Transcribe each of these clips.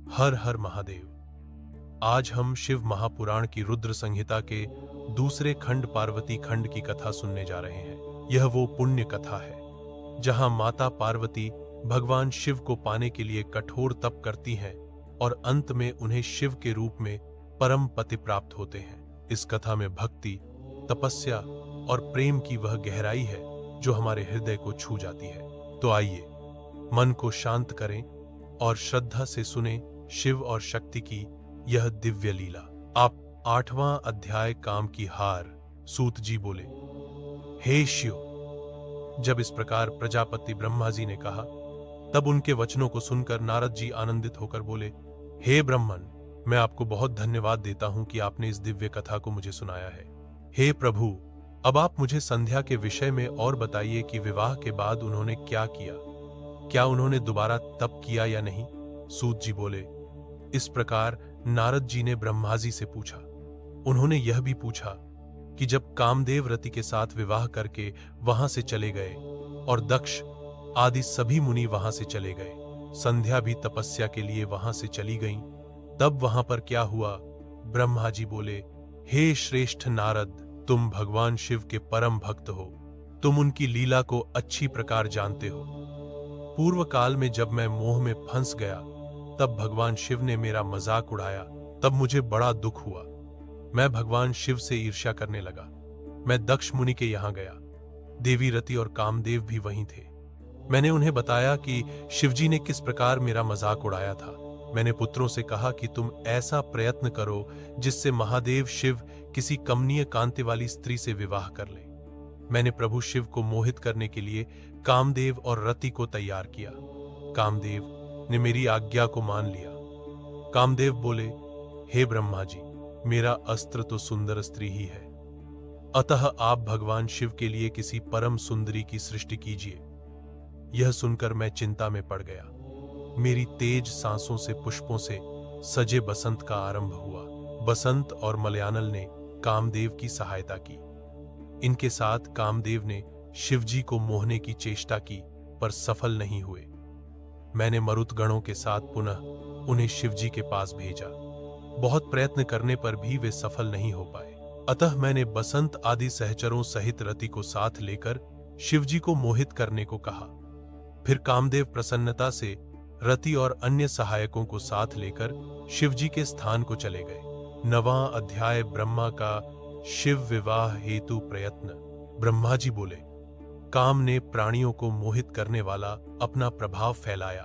हर हर महादेव। आज हम शिव महापुराण की रुद्र संहिता के दूसरे खंड पार्वती खंड की कथा सुनने जा रहे हैं। यह वो पुण्य कथा है जहां माता पार्वती भगवान शिव को पाने के लिए कठोर तप करती हैं और अंत में उन्हें शिव के रूप में परम पति प्राप्त होते हैं। इस कथा में भक्ति, तपस्या और प्रेम की वह गहराई है जो हमारे हृदय को छू जाती है। तो आइए मन को शांत करें और श्रद्धा से सुने शिव और शक्ति की यह दिव्य लीला। आप 8वां अध्याय काम की हार। सूत जी बोले, हे शिव। जब इस प्रकार प्रजापति ब्रह्मा जी ने कहा तब उनके वचनों को सुनकर नारद जी आनंदित होकर बोले, हे ब्रह्मन, मैं आपको बहुत धन्यवाद देता हूं कि आपने इस दिव्य कथा को मुझे सुनाया है। हे प्रभु, अब आप मुझे संध्या के विषय में और बताइए कि विवाह के बाद उन्होंने क्या किया। क्या उन्होंने दोबारा तप किया या नहीं? सूत जी बोले, इस प्रकार नारद जी ने ब्रह्मा जी से पूछा। उन्होंने यह भी पूछा कि जब कामदेव रति के साथ विवाह करके वहां से चले गए और दक्ष आदि सभी मुनि वहां से चले गए, संध्या भी तपस्या के लिए वहां से चली गईं, तब वहां पर क्या हुआ? ब्रह्मा जी बोले, हे श्रेष्ठ नारद, तुम भगवान शिव के परम भक्त हो, तुम उनकी लीला को अच्छी प्रकार जानते हो। पूर्व काल में जब मैं मोह में फंस गया तब भगवान शिव ने मेरा मजाक उड़ाया, तब मुझे बड़ा दुख हुआ। मैं भगवान शिव से ईर्ष्या करने लगा। मैं दक्ष मुनि के यहां गया। देवी रति और कामदेव भी वहीं थे। मैंने उन्हें बताया कि शिवजी ने किस प्रकार मेरा मजाक उड़ाया था। मैंने पुत्रों से कहा कि तुम ऐसा प्रयत्न करो जिससे महादेव शिव किसी कमनीय कांति वाली स्त्री से विवाह कर ले। मैंने प्रभु शिव को मोहित करने के लिए कामदेव और रति को तैयार किया। कामदेव ने मेरी आज्ञा को मान लिया। कामदेव बोले, हे ब्रह्मा जी, मेरा अस्त्र तो सुंदर स्त्री ही है, अतः आप भगवान शिव के लिए किसी परम सुंदरी की सृष्टि कीजिए। यह सुनकर मैं चिंता में पड़ गया। मेरी तेज सांसों से पुष्पों से सजे बसंत का आरंभ हुआ। बसंत और मलयानल ने कामदेव की सहायता की। इनके साथ कामदेव ने शिवजी को मोहने की चेष्टा की पर सफल नहीं हुए। मैंने मरुतगणों के साथ पुनः उन्हें शिवजी के पास भेजा। बहुत प्रयत्न करने पर भी वे सफल नहीं हो पाए। अतः मैंने बसंत आदि सहचरों सहित रति को साथ लेकर शिवजी को मोहित करने को कहा। फिर कामदेव प्रसन्नता से रति और अन्य सहायकों को साथ लेकर शिवजी के स्थान को चले गए। 9वां अध्याय ब्रह्मा का शिव विवाह हेतु प्रयत्न। ब्रह्मा जी बोले, काम ने प्राणियों को मोहित करने वाला अपना प्रभाव फैलाया।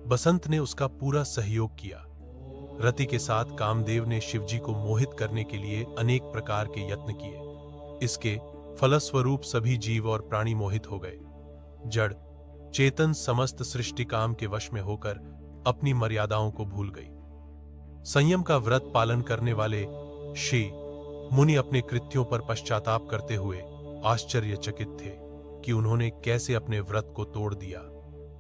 बसंत ने उसका पूरा सहयोग किया। रति के साथ कामदेव ने शिवजी को मोहित करने के लिए अनेक प्रकार के यत्न किए। इसके फलस्वरूप सभी जीव और प्राणी मोहित हो गए। जड़ चेतन समस्त सृष्टि काम के वश में होकर अपनी मर्यादाओं को भूल गई। संयम का व्रत पालन करने वाले श्री मुनि अपने कृत्यों पर पश्चाताप करते हुए आश्चर्यचकित थे कि उन्होंने कैसे अपने व्रत को तोड़ दिया,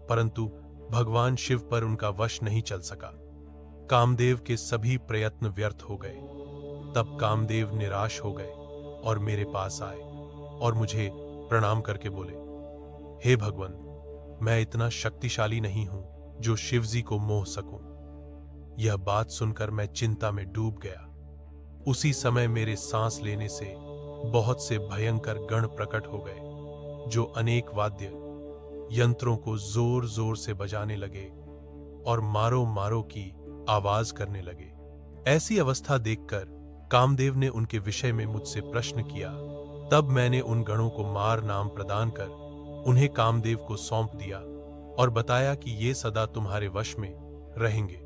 परंतु भगवान शिव पर उनका वश नहीं चल सका। कामदेव के सभी प्रयत्न व्यर्थ हो गए। तब कामदेव निराश हो गए और मेरे पास आए और मुझे प्रणाम करके बोले, हे भगवान, मैं इतना शक्तिशाली नहीं हूं जो शिवजी को मोह सकूं। यह बात सुनकर मैं चिंता में डूब गया। उसी समय मेरे सांस लेने से बहुत से भयंकर गण प्रकट हो गए जो अनेक वाद्य यंत्रों को जोर जोर से बजाने लगे और मारो मारो की आवाज करने लगे। ऐसी अवस्था देखकर कामदेव ने उनके विषय में मुझसे प्रश्न किया। तब मैंने उन गणों को मार नाम प्रदान कर उन्हें कामदेव को सौंप दिया और बताया कि ये सदा तुम्हारे वश में रहेंगे।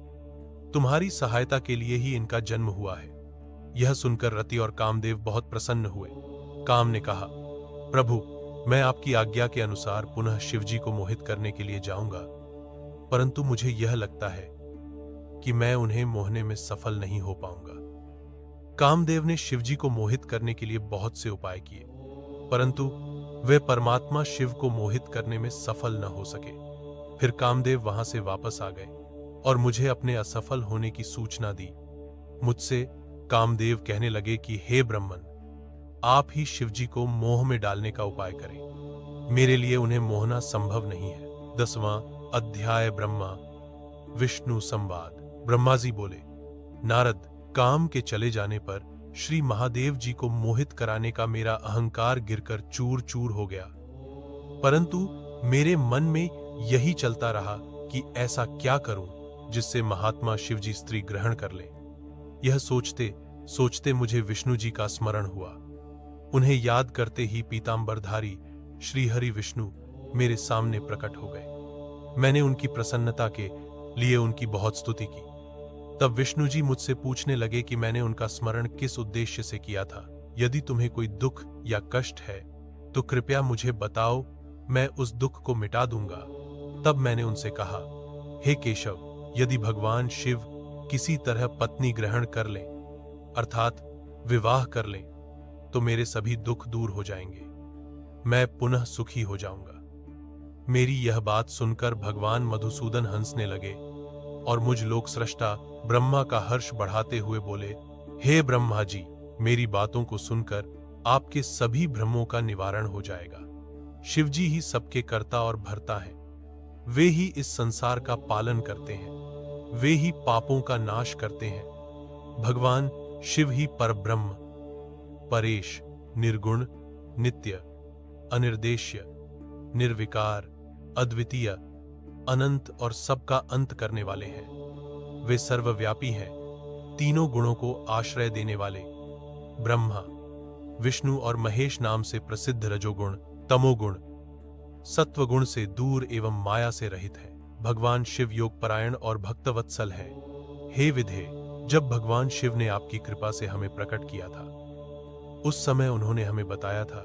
तुम्हारी सहायता के लिए ही इनका जन्म हुआ है। यह सुनकर रति और कामदेव बहुत प्रसन्न हुए। काम ने कहा, प्रभु, मैं आपकी आज्ञा के अनुसार पुनः शिवजी को मोहित करने के लिए जाऊंगा, परंतु मुझे यह लगता है कि मैं उन्हें मोहने में सफल नहीं हो पाऊंगा। कामदेव ने शिवजी को मोहित करने के लिए बहुत से उपाय किए, परंतु वे परमात्मा शिव को मोहित करने में सफल न हो सके। फिर कामदेव वहां से वापस आ गए और मुझे अपने असफल होने की सूचना दी। मुझसे कामदेव कहने लगे कि हे ब्रह्मन, आप ही शिवजी को मोह में डालने का उपाय करें। मेरे लिए उन्हें मोहना संभव नहीं है। 10वां अध्याय ब्रह्मा विष्णु संवाद। ब्रह्मा जी बोले, नारद, काम के चले जाने पर श्री महादेव जी को मोहित कराने का मेरा अहंकार गिरकर चूर चूर हो गया, परंतु मेरे मन में यही चलता रहा कि ऐसा क्या करूं जिससे महात्मा शिवजी स्त्री ग्रहण कर ले। यह सोचते सोचते मुझे विष्णु जी का स्मरण हुआ। उन्हें याद करते ही पीतांबरधारी श्रीहरि विष्णु मेरे सामने प्रकट हो गए। मैंने उनकी प्रसन्नता के लिए उनकी बहुत स्तुति की। तब विष्णु जी मुझसे पूछने लगे कि मैंने उनका स्मरण किस उद्देश्य से किया था। यदि तुम्हें कोई दुख या कष्ट है तो कृपया मुझे बताओ, मैं उस दुख को मिटा दूंगा। तब मैंने उनसे कहा, हे केशव, यदि भगवान शिव किसी तरह पत्नी ग्रहण कर लें, अर्थात विवाह कर लें, तो मेरे सभी दुख दूर हो जाएंगे, मैं पुनः सुखी हो जाऊंगा। मेरी यह बात सुनकर भगवान मधुसूदन हंसने लगे और मुझ लोक सृष्टा ब्रह्मा का हर्ष बढ़ाते हुए बोले, हे ब्रह्मा जी, मेरी बातों को सुनकर आपके सभी भ्रमों का निवारण हो जाएगा। शिवजी ही सबके कर्ता और भर्ता हैं। वे ही इस संसार का पालन करते हैं, वे ही पापों का नाश करते हैं। भगवान शिव ही परब्रह्म, परेश, निर्गुण, नित्य, अनिर्देश्य, निर्विकार, अद्वितीय, अनंत और सबका अंत करने वाले हैं। वे सर्वव्यापी हैं, तीनों गुणों को आश्रय देने वाले। ब्रह्मा, विष्णु और महेश नाम से प्रसिद्ध रजोगुण, तमोगुण, सत्वगुण से दूर एवं माया से रहित है। भगवान शिव योगपरायण और भक्तवत्सल है। हे विधे, जब भगवान शिव ने आपकी कृपा से हमें प्रकट किया था, उस समय उन्होंने हमें बताया था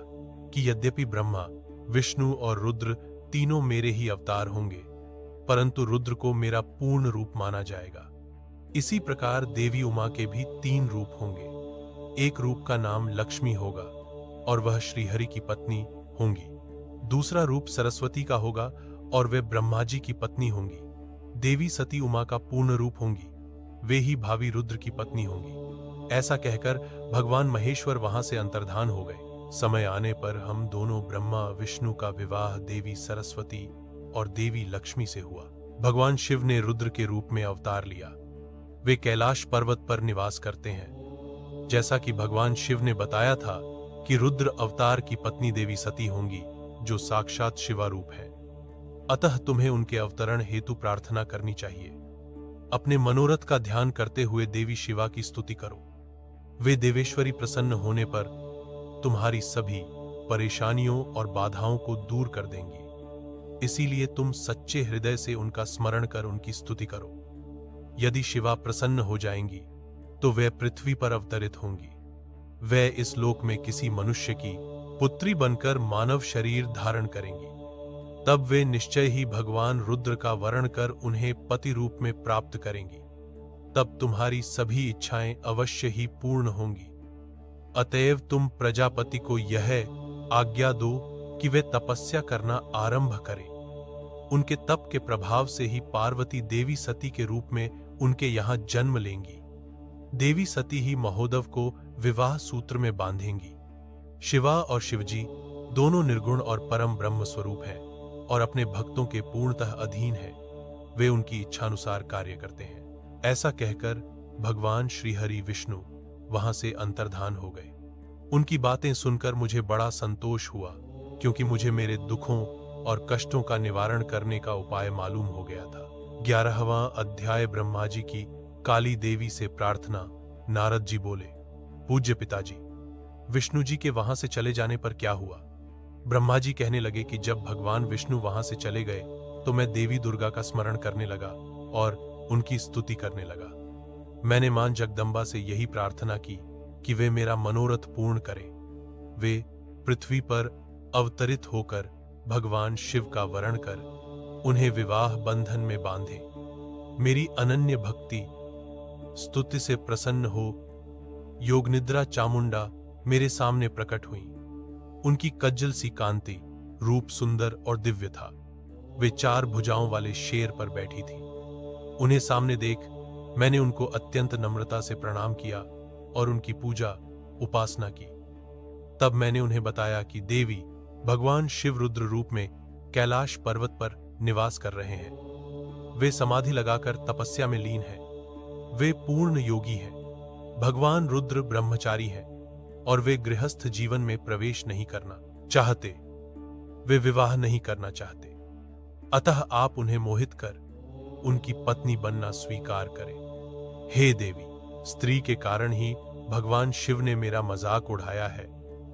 कि यद्यपि ब्रह्मा, विष्णु और रुद्र तीनों मेरे ही अवतार होंगे, परंतु रुद्र को मेरा पूर्ण रूप माना जाएगा। इसी प्रकार देवी उमा के भी 3 रूप होंगे। एक रूप का नाम लक्ष्मी होगा और वह श्रीहरि की पत्नी होंगी। दूसरा रूप सरस्वती का होगा और वे ब्रह्मा जी की पत्नी होंगी। देवी सती उमा का पूर्ण रूप होंगी, वे ही भावी रुद्र की पत्नी होंगी। ऐसा कहकर भगवान महेश्वर वहां से अंतर्धान हो गए। समय आने पर हम दोनों ब्रह्मा विष्णु का विवाह देवी सरस्वती और देवी लक्ष्मी से हुआ। भगवान शिव ने रुद्र के रूप में अवतार लिया। वे कैलाश पर्वत पर निवास करते हैं। जैसा कि भगवान शिव ने बताया था कि रुद्र अवतार की पत्नी देवी सती होंगी, जो साक्षात शिवारूप है। अतः तुम्हें उनके अवतरण हेतु प्रार्थना करनी चाहिए। अपने मनोरथ का ध्यान करते हुए देवी शिवा की स्तुति करो। वे देवेश्वरी प्रसन्न होने पर तुम्हारी सभी परेशानियों और बाधाओं को दूर कर देंगी। इसीलिए तुम सच्चे हृदय से उनका स्मरण कर उनकी स्तुति करो। यदि शिवा प्रसन्न हो जाएंगी तो वे पृथ्वी पर अवतरित होंगी। वे इस लोक में किसी मनुष्य की पुत्री बनकर मानव शरीर धारण करेंगी। तब वे निश्चय ही भगवान रुद्र का वरण कर उन्हें पति रूप में प्राप्त करेंगी। तब तुम्हारी सभी इच्छाएं अवश्य ही पूर्ण होंगी। अतएव तुम प्रजापति को यह आज्ञा दो कि वे तपस्या करना आरंभ करें। उनके तप के प्रभाव से ही पार्वती देवी सती के रूप में उनके यहां जन्म लेंगी। देवी सती ही महोदव को विवाह सूत्र में बांधेंगी। शिवा और शिवजी दोनों निर्गुण और परम ब्रह्म स्वरूप हैं और अपने भक्तों के पूर्णतः अधीन हैं। वे उनकी इच्छानुसार कार्य करते हैं। ऐसा कहकर भगवान श्रीहरि विष्णु वहां से अंतर्धान हो गए। उनकी बातें सुनकर मुझे बड़ा संतोष हुआ, क्योंकि मुझे मेरे दुखों और कष्टों का निवारण करने का उपाय मालूम हो गया था। 11वां अध्याय। ब्रह्मा जी की काली देवी से प्रार्थना। नारद जी बोले, पूज्य पिताजी, विष्णु जी के वहां से चले जाने पर क्या हुआ? ब्रह्मा जी कहने लगे कि जब भगवान विष्णु वहां से चले गए तो मैं देवी दुर्गा का स्मरण करने लगा और उनकी स्तुति करने लगा। मैंने मां जगदम्बा से यही प्रार्थना की कि वे मेरा मनोरथ पूर्ण करें। वे पृथ्वी पर अवतरित होकर भगवान शिव का वरण कर उन्हें विवाह बंधन में बांधे। मेरी अनन्य भक्ति स्तुति से प्रसन्न हो योगनिद्रा चामुंडा मेरे सामने प्रकट हुई। उनकी कज्जल सी कांति, रूप सुंदर और दिव्य था। वे 4 भुजाओं वाले शेर पर बैठी थी। उन्हें सामने देख मैंने उनको अत्यंत नम्रता से प्रणाम किया और उनकी पूजा उपासना की। तब मैंने उन्हें बताया कि देवी भगवान शिव रुद्र रूप में कैलाश पर्वत पर निवास कर रहे हैं। वे समाधि लगाकर तपस्या में लीन हैं। वे पूर्ण योगी हैं। भगवान रुद्र ब्रह्मचारी हैं और वे गृहस्थ जीवन में प्रवेश नहीं करना चाहते। वे विवाह नहीं करना चाहते। अतः आप उन्हें मोहित कर उनकी पत्नी बनना स्वीकार करें। हे देवी, स्त्री के कारण ही भगवान शिव ने मेरा मजाक उड़ाया है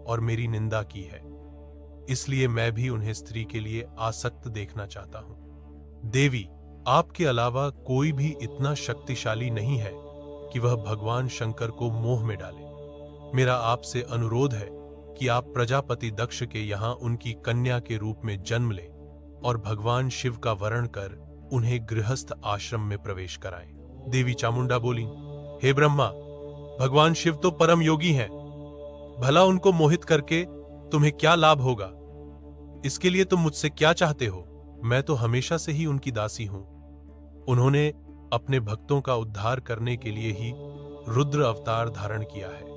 और मेरी निंदा की है, इसलिए मैं भी उन्हें स्त्री के लिए आसक्त देखना चाहता हूं। देवी, आपके अलावा कोई भी इतना शक्तिशाली नहीं है कि वह भगवान शंकर को मोह में डाले। मेरा आपसे अनुरोध है कि आप प्रजापति दक्ष के यहां उनकी कन्या के रूप में जन्म लें और भगवान शिव का वरण कर उन्हें गृहस्थ आश्रम में प्रवेश कराएं। देवी चामुंडा बोली, हे ब्रह्मा, भगवान शिव तो परम योगी हैं। भला उनको मोहित करके तुम्हें क्या लाभ होगा? इसके लिए तुम मुझसे क्या चाहते हो? मैं तो हमेशा से ही उनकी दासी हूं। उन्होंने अपने भक्तों का उद्धार करने के लिए ही रुद्र अवतार धारण किया है।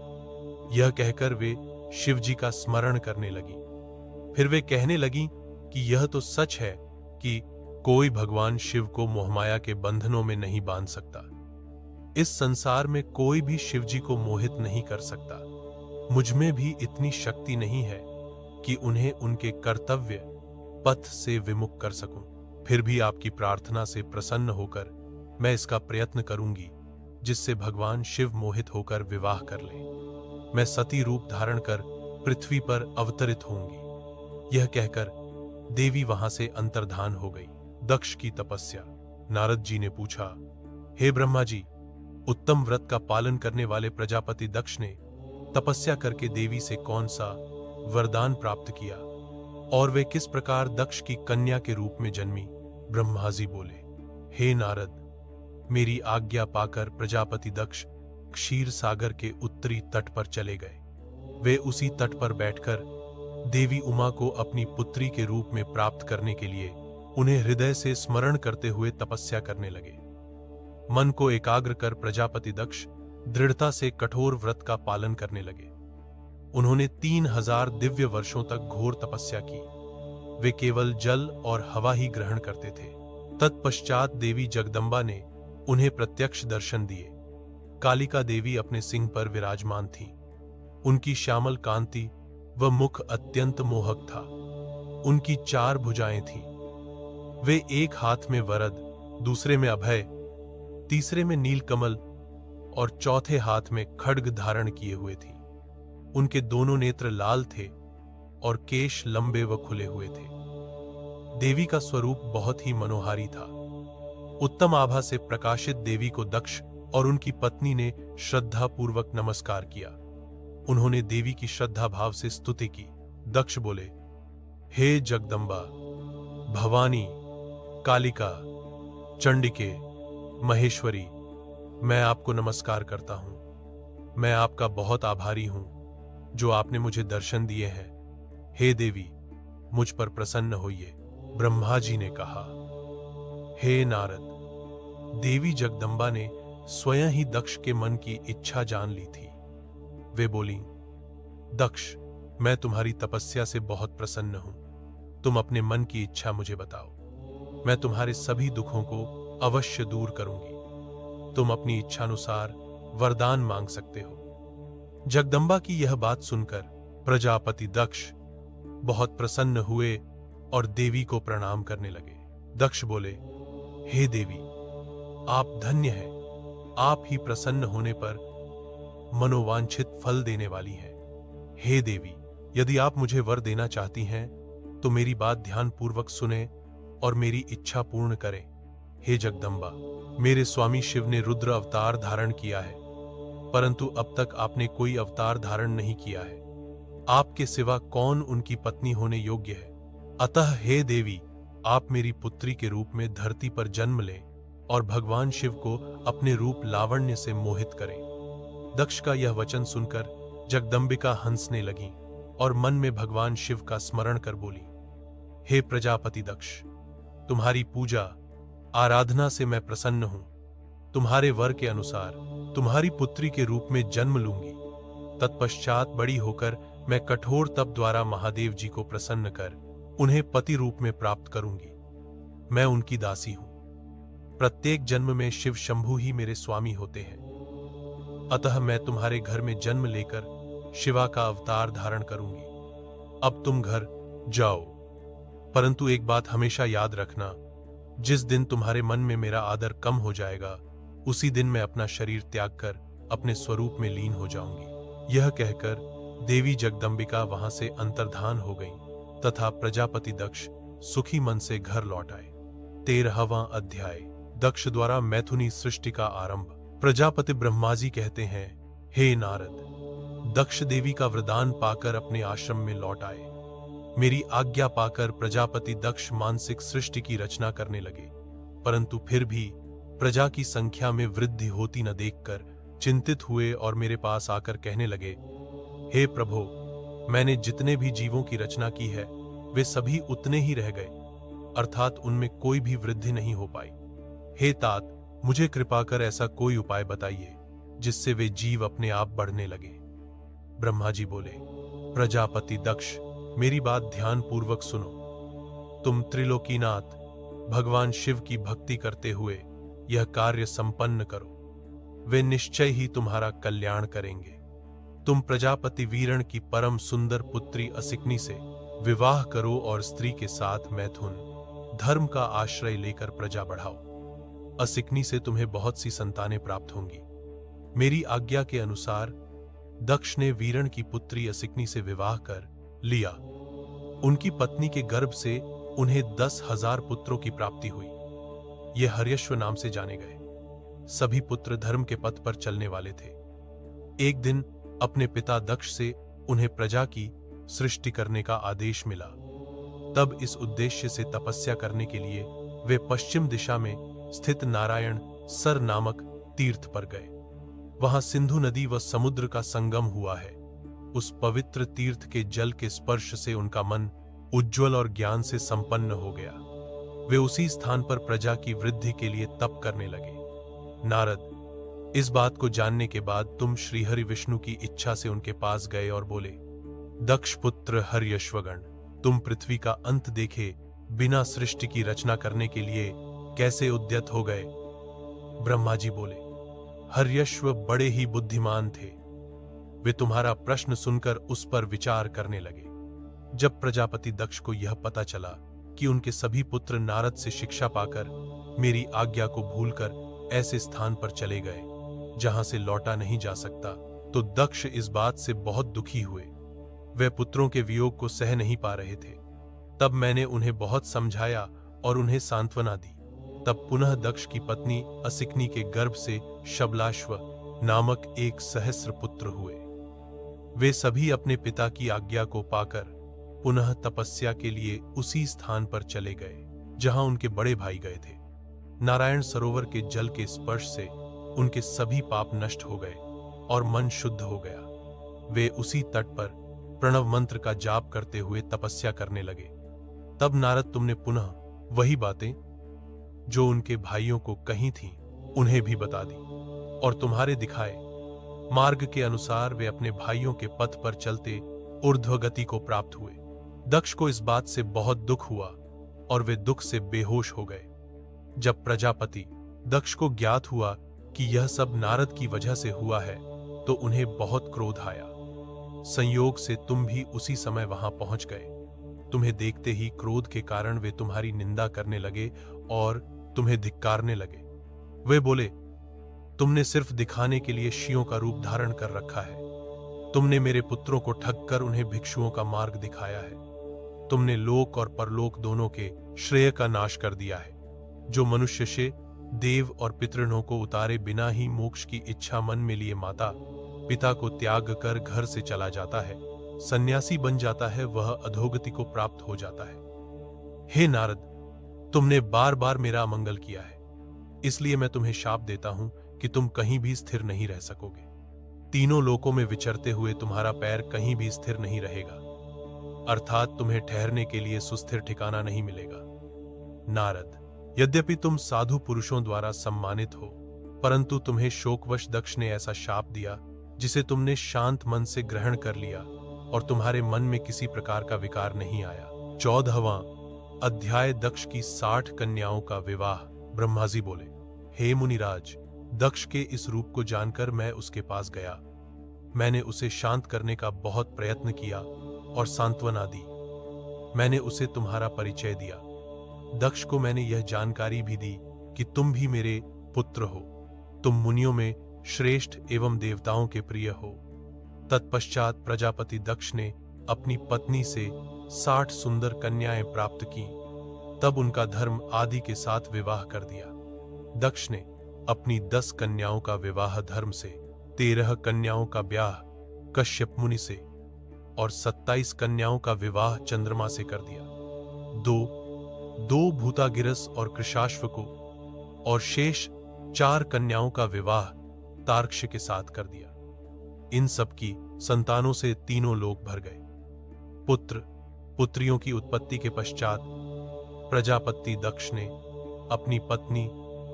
यह कहकर वे शिव जी का स्मरण करने लगी। फिर वे कहने लगी कि यह तो सच है कि कोई भगवान शिव को मोहमाया के बंधनों में नहीं बांध सकता। इस संसार में कोई भी शिव जी को मोहित नहीं कर सकता। मुझ में भी इतनी शक्ति नहीं है कि उन्हें उनके कर्तव्य पथ से विमुख कर सकूं। फिर भी आपकी प्रार्थना से प्रसन्न होकर मैं इसका प्रयत्न करूंगी जिससे भगवान शिव मोहित होकर विवाह कर लें। मैं सती रूप धारण कर पृथ्वी पर अवतरित होंगी। यह कहकर देवी वहां से अंतर्धान हो गई। दक्ष की तपस्या। नारद जी ने पूछा, हे ब्रह्मा जी, उत्तम व्रत का पालन करने वाले प्रजापति दक्ष ने तपस्या करके देवी से कौन सा वरदान प्राप्त किया और वे किस प्रकार दक्ष की कन्या के रूप में जन्मी? ब्रह्मा जी बोले, हे नारद, मेरी आज्ञा पाकर प्रजापति दक्ष क्षीर सागर के उत्तरी तट पर चले गए। वे उसी तट पर बैठकर देवी उमा को अपनी पुत्री के रूप में प्राप्त करने के लिए उन्हें हृदय से स्मरण करते हुए तपस्या करने लगे। मन को एकाग्र कर प्रजापति दक्ष दृढ़ता से कठोर व्रत का पालन करने लगे। उन्होंने 3000 दिव्य वर्षों तक घोर तपस्या की। वे केवल जल और हवा ही ग्रहण करते थे। तत्पश्चात देवी जगदम्बा ने उन्हें प्रत्यक्ष दर्शन दिए। कालिका देवी अपने सिंह पर विराजमान थी। उनकी श्यामल कांति व मुख अत्यंत मोहक था। उनकी 4 भुजाएं थीं। वे एक हाथ में वरद, दूसरे में अभय, तीसरे में नीलकमल और चौथे हाथ में खड्ग धारण किए हुए थी। उनके दोनों नेत्र लाल थे और केश लंबे व खुले हुए थे। देवी का स्वरूप बहुत ही मनोहारी था। उत्तम आभा से प्रकाशित देवी को दक्ष और उनकी पत्नी ने श्रद्धापूर्वक नमस्कार किया। उन्होंने देवी की श्रद्धा भाव से स्तुति की। दक्ष बोले, हे जगदम्बा, भवानी, कालिका, चंडिके, महेश्वरी, मैं आपको नमस्कार करता हूं। मैं आपका बहुत आभारी हूं जो आपने मुझे दर्शन दिए हैं। हे देवी, मुझ पर प्रसन्न होइए। ब्रह्मा जी ने कहा, हे नारद, देवी जगदम्बा ने स्वयं ही दक्ष के मन की इच्छा जान ली थी। वे बोली, दक्ष, मैं तुम्हारी तपस्या से बहुत प्रसन्न हूं। तुम अपने मन की इच्छा मुझे बताओ। मैं तुम्हारे सभी दुखों को अवश्य दूर करूंगी। तुम अपनी इच्छानुसार वरदान मांग सकते हो। जगदम्बा की यह बात सुनकर प्रजापति दक्ष बहुत प्रसन्न हुए और देवी को प्रणाम करने लगे। दक्ष बोले, हे देवी, आप धन्य हैं। आप ही प्रसन्न होने पर मनोवांछित फल देने वाली हैं। हे देवी, यदि आप मुझे वर देना चाहती हैं तो मेरी बात ध्यान पूर्वक सुने और मेरी इच्छा पूर्ण करें। हे जगदम्बा, मेरे स्वामी शिव ने रुद्र अवतार धारण किया है, परंतु अब तक आपने कोई अवतार धारण नहीं किया है। आपके सिवा कौन उनकी पत्नी होने योग्य है? अतः हे देवी, आप मेरी पुत्री के रूप में धरती पर जन्म लें और भगवान शिव को अपने रूप लावण्य से मोहित करें। दक्ष का यह वचन सुनकर जगदम्बिका हंसने लगी और मन में भगवान शिव का स्मरण कर बोली, हे प्रजापति दक्ष, तुम्हारी पूजा आराधना से मैं प्रसन्न हूं। तुम्हारे वर के अनुसार तुम्हारी पुत्री के रूप में जन्म लूंगी। तत्पश्चात बड़ी होकर मैं कठोर तप द्वारा महादेव जी को प्रसन्न कर उन्हें पति रूप में प्राप्त करूंगी। मैं उनकी दासी हूं। प्रत्येक जन्म में शिव शंभु ही मेरे स्वामी होते हैं। अतः मैं तुम्हारे घर में जन्म लेकर शिवा का अवतार धारण करूंगी। अब तुम घर जाओ, परंतु एक बात हमेशा याद रखना, जिस दिन तुम्हारे मन में मेरा आदर कम हो जाएगा, उसी दिन मैं अपना शरीर त्याग कर अपने स्वरूप में लीन हो जाऊंगी। यह कहकर देवी जगदंबिका वहां से अंतर्धान हो गईं तथा प्रजापति दक्ष सुखी मन से घर लौट आए। 13वां अध्याय। दक्ष द्वारा मैथुनी सृष्टि का आरंभ। प्रजापति ब्रह्मा जी कहते हैं, हे नारद, दक्ष देवी का वरदान पाकर अपने आश्रम में लौट आए। मेरी आज्ञा पाकर प्रजापति दक्ष मानसिक सृष्टि की रचना करने लगे, परंतु फिर भी प्रजा की संख्या में वृद्धि होती न देखकर चिंतित हुए और मेरे पास आकर कहने लगे, हे प्रभो, मैंने जितने भी जीवों की रचना की है वे सभी उतने ही रह गए, अर्थात उनमें कोई भी वृद्धि नहीं हो पाई। हे तात, मुझे कृपा कर ऐसा कोई उपाय बताइए जिससे वे जीव अपने आप बढ़ने लगे। ब्रह्मा जी बोले, प्रजापति दक्ष, मेरी बात ध्यान पूर्वक सुनो। तुम त्रिलोकीनाथ भगवान शिव की भक्ति करते हुए यह कार्य संपन्न करो, वे निश्चय ही तुम्हारा कल्याण करेंगे। तुम प्रजापति वीरण की परम सुंदर पुत्री असिकनी से विवाह करो और स्त्री के साथ मैथुन धर्म का आश्रय लेकर प्रजा बढ़ाओ। असिकनी से तुम्हें बहुत सी संतानें प्राप्त होंगी। मेरी आज्ञा के अनुसार दक्ष ने वीरण की पुत्री असिकनी से विवाह कर लिया। उनकी पत्नी के गर्भ से उन्हें 10,000 पुत्रों की प्राप्ति हुई। ये हर्यश्व नाम से जाने गए। सभी पुत्र धर्म के पथ पर चलने वाले थे। एक दिन अपने पिता दक्ष से उन्हें प्रजा की सृष्टि करने का आदेश मिला। तब इस उद्देश्य से तपस्या करने के लिए वे पश्चिम दिशा में स्थित नारायण सर नामक तीर्थ पर गए। वहां सिंधु नदी व समुद्र का संगम हुआ है। उस पवित्र तीर्थ के जल के स्पर्श से उनका मन उज्ज्वल और ज्ञान से संपन्न हो गया। वे उसी स्थान पर प्रजा की वृद्धि के लिए तप करने लगे। नारद, इस बात को जानने के बाद तुम श्रीहरि विष्णु की इच्छा से उनके पास गए और बोले, दक्ष पुत्र हर्यश्वगण, तुम पृथ्वी का अंत देखे बिना सृष्टि की रचना करने के लिए कैसे उद्यत हो गए? ब्रह्मा जी बोले, हर्यश्व बड़े ही बुद्धिमान थे। वे तुम्हारा प्रश्न सुनकर उस पर विचार करने लगे। जब प्रजापति दक्ष को यह पता चला कि उनके सभी पुत्र नारद से शिक्षा पाकर मेरी आज्ञा को भूलकर ऐसे स्थान पर चले गए जहां से लौटा नहीं जा सकता, तो दक्ष इस बात से बहुत दुखी हुए। वे पुत्रों के वियोग को सह नहीं पा रहे थे। तब मैंने उन्हें बहुत समझाया और उन्हें सांत्वना दी। तब पुनः दक्ष की पत्नी असिकनी के गर्भ से शबलाश्व नामक एक सहस्र पुत्र हुए। वे सभी अपने पिता की आज्ञा को पाकर पुनः तपस्या के लिए उसी स्थान पर चले गए जहां उनके बड़े भाई गए थे। नारायण सरोवर के जल के स्पर्श से उनके सभी पाप नष्ट हो गए और मन शुद्ध हो गया। वे उसी तट पर प्रणव मंत्र का जाप करते हुए तपस्या करने लगे। तब नारद, तुमने पुनः वही बातें जो उनके भाइयों को कही थीं उन्हें भी बता दी और तुम्हारे दिखाए मार्ग के अनुसार वे अपने भाइयों के पथ पर चलते ऊर्ध्वगति को प्राप्त हुए। दक्ष को इस बात से बहुत दुख हुआ और वे दुख से बेहोश हो गए। जब प्रजापति दक्ष को ज्ञात हुआ कि यह सब नारद की वजह से हुआ है, तो उन्हें बहुत क्रोध आया। संयोग से तुम भी उसी समय वहां पहुंच गए। तुम्हें देखते ही क्रोध के कारण वे तुम्हारी निंदा करने लगे और तुम्हें धिक्कारने लगे। वे बोले, तुमने सिर्फ दिखाने के लिए शियों का रूप धारण कर रखा है। तुमने मेरे पुत्रों को ठग कर उन्हें भिक्षुओं का मार्ग दिखाया है। तुमने लोक और परलोक दोनों के श्रेय का नाश कर दिया है। जो मनुष्य से देव और पितृणों को उतारे बिना ही मोक्ष की इच्छा मन में लिए माता पिता को त्याग कर घर से चला जाता है, सन्यासी बन जाता है, वह अधोगति को प्राप्त हो जाता है। हे नारद, तुमने बार बार मेरा अमंगल किया है, इसलिए मैं तुम्हें शाप देता हूं कि तुम कहीं भी स्थिर नहीं रह सकोगे। तीनों लोकों में विचरते हुए तुम्हारा पैर कहीं भी स्थिर नहीं रहेगा, अर्थात तुम्हें ठहरने के लिए सुस्थिर ठिकाना नहीं मिलेगा। नारद, यद्यपि तुम साधु पुरुषों द्वारा सम्मानित हो, परंतु तुम्हें शोकवश दक्ष ने ऐसा शाप दिया जिसे तुमने शांत मन से ग्रहण कर लिया और तुम्हारे मन में किसी प्रकार का विकार नहीं आया। 14वां अध्याय। दक्ष की 60 कन्याओं का विवाह। ब्रह्मा जी बोले, हे मुनिराज, दक्ष के इस रूप को जानकर मैं उसके पास गया। मैंने उसे शांत करने का बहुत प्रयत्न किया और सांत्वना दी। मैंने उसे तुम्हारा परिचय दिया। दक्ष को मैंने यह जानकारी भी दी कि तुम भी मेरे पुत्र हो। तुम मुनियों में श्रेष्ठ एवं देवताओं के प्रिय हो। तत्पश्चात प्रजापति दक्ष ने अपनी पत्नी से 60 सुंदर कन्याएं प्राप्त की। तब उनका धर्म आदि के साथ विवाह कर दिया। दक्ष ने अपनी 10 कन्याओं का विवाह धर्म से, 13 कन्याओं का ब्याह कश्यप मुनि से और 27 कन्याओं का विवाह चंद्रमा से कर दिया। दो भूतागिरस और कृशाश्व को और शेष 4 कन्याओं का विवाह तार्क्ष के साथ कर दिया। इन सब की संतानों से तीनों लोक भर गए। पुत्र पुत्रियों की उत्पत्ति के पश्चात प्रजापति दक्ष ने अपनी पत्नी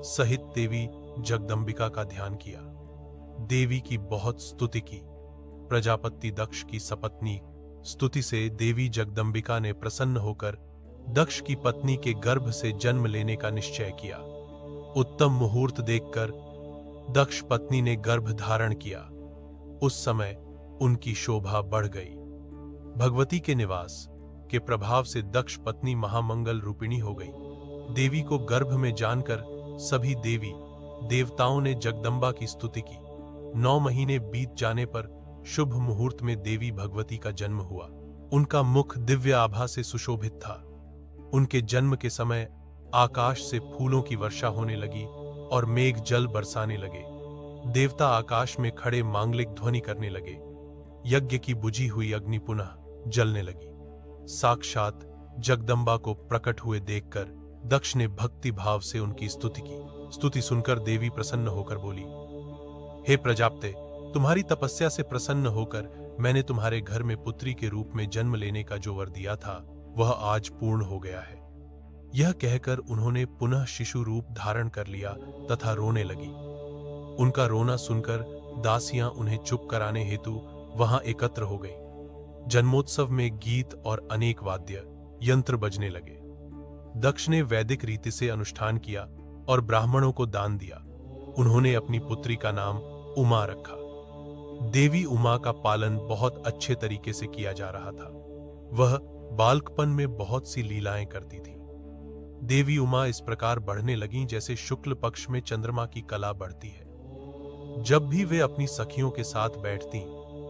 सहित देवी जगदम्बिका का ध्यान किया। देवी की बहुत स्तुति की। प्रजापति दक्ष की सपत्नी स्तुति से देवी जगदम्बिका ने प्रसन्न होकर दक्ष की पत्नी के गर्भ से जन्म लेने का निश्चय किया। उत्तम मुहूर्त देखकर दक्ष पत्नी ने गर्भ धारण किया। उस समय उनकी शोभा बढ़ गई। भगवती के निवास के प्रभाव से दक्ष पत्नी महामंगल रूपिणी हो गई। देवी को गर्भ में जानकर सभी देवी देवताओं ने जगदम्बा की स्तुति की। 9 महीने बीत जाने पर शुभ मुहूर्त में देवी भगवती का जन्म हुआ। उनका मुख दिव्य आभा से सुशोभित था। उनके जन्म के समय आकाश से फूलों की वर्षा होने लगी और मेघ जल बरसाने लगे। देवता आकाश में खड़े मांगलिक ध्वनि करने लगे। यज्ञ की बुझी हुई अग्नि पुनः जलने लगी। साक्षात जगदम्बा को प्रकट हुए देखकर दक्ष ने भक्ति भाव से उनकी स्तुति की। स्तुति सुनकर देवी प्रसन्न होकर बोली, हे प्रजापते, तुम्हारी तपस्या से प्रसन्न होकर मैंने तुम्हारे घर में पुत्री के रूप में जन्म लेने का जो वर दिया था वह आज पूर्ण हो गया है। यह कहकर उन्होंने पुनः शिशु रूप धारण कर लिया तथा रोने लगी। उनका रोना सुनकर दासियां उन्हें चुप कराने हेतु वहां एकत्र हो गई। जन्मोत्सव में गीत और अनेक वाद्य यंत्र बजने लगे। दक्ष ने वैदिक रीति से अनुष्ठान किया और ब्राह्मणों को दान दिया। उन्होंने अपनी पुत्री का नाम उमा रखा। देवी उमा का पालन बहुत अच्छे तरीके से किया जा रहा था। वह बालकपन में बहुत सी लीलाएं करती थी। देवी उमा इस प्रकार बढ़ने लगीं जैसे शुक्ल पक्ष में चंद्रमा की कला बढ़ती है। जब भी वे अपनी सखियों के साथ बैठती,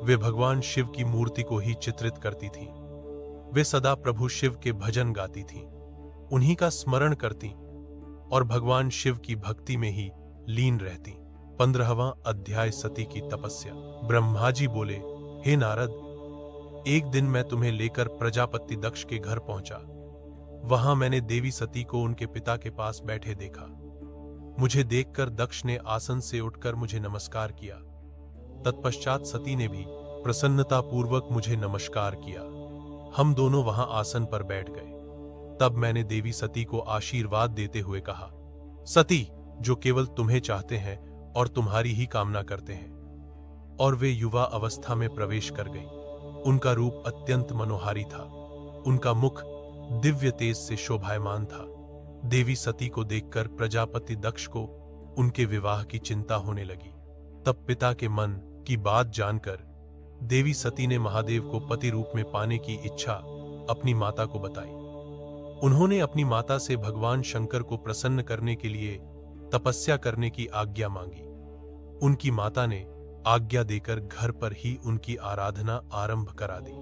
वे भगवान शिव की मूर्ति को ही चित्रित करती थीं। वे सदा प्रभु शिव के भजन गाती थीं, उन्हीं का स्मरण करती और भगवान शिव की भक्ति में ही लीन रहती। 15वां अध्याय सती की तपस्या। ब्रह्मा जी बोले, हे नारद, एक दिन मैं तुम्हें लेकर प्रजापति दक्ष के घर पहुंचा। वहां मैंने देवी सती को उनके पिता के पास बैठे देखा। मुझे देखकर दक्ष ने आसन से उठकर मुझे नमस्कार किया। तत्पश्चात सती ने भी प्रसन्नतापूर्वक मुझे नमस्कार किया। हम दोनों वहां आसन पर बैठ गए। तब मैंने देवी सती को आशीर्वाद देते हुए कहा, सती, जो केवल तुम्हें चाहते हैं और तुम्हारी ही कामना करते हैं। और वे युवा अवस्था में प्रवेश कर गई। उनका रूप अत्यंत मनोहारी था। उनका मुख दिव्य तेज से शोभायमान था। देवी सती को देखकर प्रजापति दक्ष को उनके विवाह की चिंता होने लगी। तब पिता के मन की बात जानकर देवी सती ने महादेव को पति रूप में पाने की इच्छा अपनी माता को बताई। उन्होंने अपनी माता से भगवान शंकर को प्रसन्न करने के लिए तपस्या करने की आज्ञा मांगी। उनकी माता ने आज्ञा देकर घर पर ही उनकी आराधना आरंभ करा दी।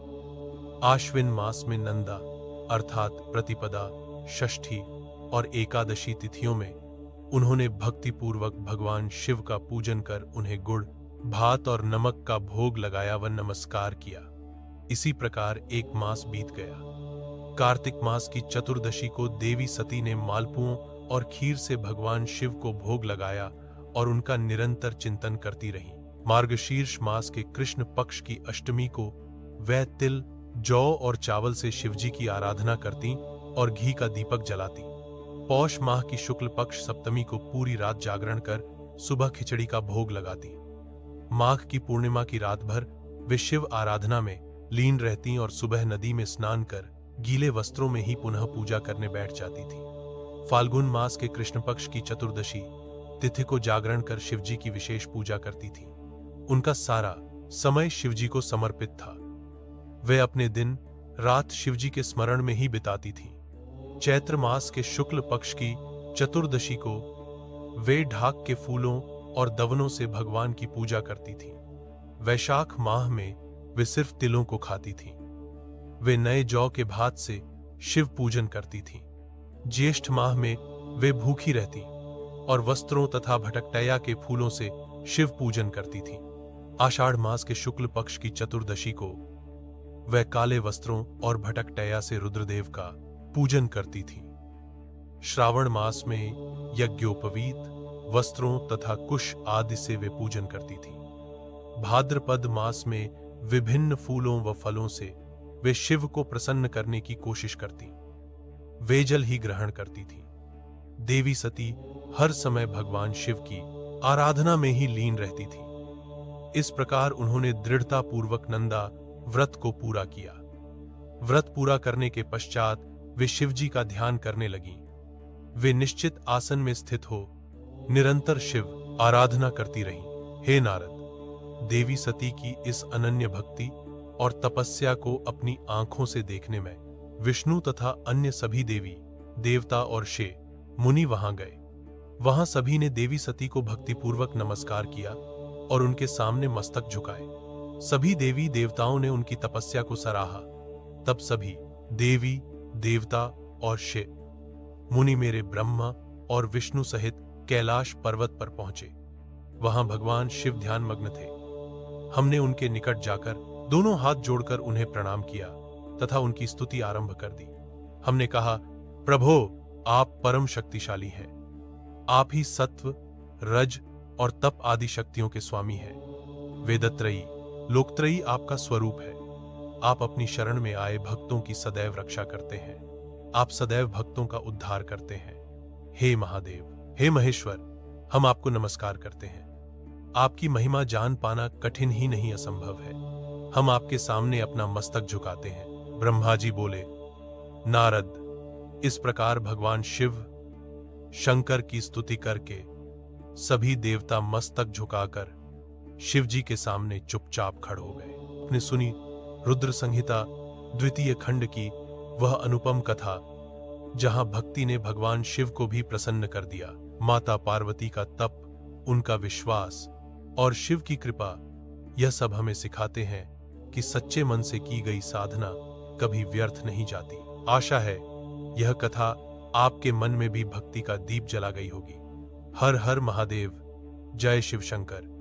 आश्विन मास में नंदा अर्थात प्रतिपदा, षष्ठी और एकादशी तिथियों में उन्होंने भक्तिपूर्वक भगवान शिव का पूजन कर उन्हें गुड़, भात और नमक का भोग लगाया व नमस्कार किया। इसी प्रकार एक मास बीत गया। कार्तिक मास की चतुर्दशी को देवी सती ने मालपुओं और खीर से भगवान शिव को भोग लगाया और उनका निरंतर चिंतन करती रही। मार्गशीर्ष मास के कृष्ण पक्ष की अष्टमी को वह तिल, जौ और चावल से शिवजी की आराधना करती और घी का दीपक जलाती। पौष माह की शुक्ल पक्ष सप्तमी को पूरी रात जागरण कर सुबह खिचड़ी का भोग लगाती। माघ की पूर्णिमा की रात भर वे शिव आराधना में लीन रहती और सुबह नदी में स्नान कर गीले वस्त्रों में ही पुनः पूजा करने बैठ जाती थी। फाल्गुन मास के कृष्ण पक्ष की चतुर्दशी तिथि को जागरण कर शिवजी की विशेष पूजा करती थी। उनका सारा समय शिवजी को समर्पित था। वे अपने दिन रात शिवजी के स्मरण में ही बिताती थीं। चैत्र मास के शुक्ल पक्ष की चतुर्दशी को वे ढाक के फूलों और दवनों से भगवान की पूजा करती थीं। वैशाख माह में वे सिर्फ तिलों को खाती थीं। वे नए जौ के भात से शिव पूजन करती थीं। ज्येष्ठ माह में वे भूखी रहती और वस्त्रों तथा भटकटैया के फूलों से शिव पूजन करती थीं। आषाढ़ मास के शुक्ल पक्ष की चतुर्दशी को वे काले वस्त्रों और भटकटैया से रुद्रदेव का पूजन करती थीं। श्रावण मास में यज्ञोपवीत वस्त्रों तथा कुश आदि से वे पूजन करती थीं। भाद्रपद मास में विभिन्न फूलों व फलों से वे शिव को प्रसन्न करने की कोशिश करती। वे जल ही ग्रहण करती थीं। देवी सती हर समय भगवान शिव की आराधना में ही लीन रहती थी। इस प्रकार उन्होंने दृढ़ता पूर्वक नंदा व्रत को पूरा किया। व्रत पूरा करने के पश्चात वे शिवजी का ध्यान करने लगीं। वे निश्चित आसन में स्थित हो निरंतर शिव आराधना करती रहीं। हे नारद, देवी सती की इस अनन्य भक्ति और तपस्या को अपनी आंखों से देखने में विष्णु तथा अन्य सभी देवी देवता और शे मुनि वहां गए। वहां सभी ने देवी सती को भक्तिपूर्वक नमस्कार किया और उनके सामने मस्तक झुकाए। सभी देवी देवताओं ने उनकी तपस्या को सराहा। तब सभी देवी देवता और शे मुनि मेरे ब्रह्मा और विष्णु सहित कैलाश पर्वत पर पहुंचे। वहां भगवान शिव ध्यान मग्न थे। हमने उनके निकट जाकर दोनों हाथ जोड़कर उन्हें प्रणाम किया तथा उनकी स्तुति आरंभ कर दी। हमने कहा, प्रभो, आप परम शक्तिशाली हैं। आप ही सत्व, रज और तप आदि शक्तियों के स्वामी हैं। वेदत्रयी, लोकत्रयी आपका स्वरूप है। आप अपनी शरण में आए भक्तों की सदैव रक्षा करते हैं। आप सदैव भक्तों का उद्धार करते हैं। हे महादेव, हे महेश्वर, हम आपको नमस्कार करते हैं। आपकी महिमा जान पाना कठिन ही नहीं असंभव है। हम आपके सामने अपना मस्तक झुकाते हैं। ब्रह्मा जी बोले, नारद, इस प्रकार भगवान शिव शंकर की स्तुति करके सभी देवता मस्तक झुकाकर शिव जी के सामने चुपचाप खड़े हो गए। आपने सुनी रुद्र संहिता द्वितीय खंड की वह अनुपम कथा जहां भक्ति ने भगवान शिव को भी प्रसन्न कर दिया। माता पार्वती का तप, उनका विश्वास और शिव की कृपा, यह सब हमें सिखाते हैं कि सच्चे मन से की गई साधना कभी व्यर्थ नहीं जाती। आशा है यह कथा आपके मन में भी भक्ति का दीप जला गई होगी। हर हर महादेव। जय शिव शंकर।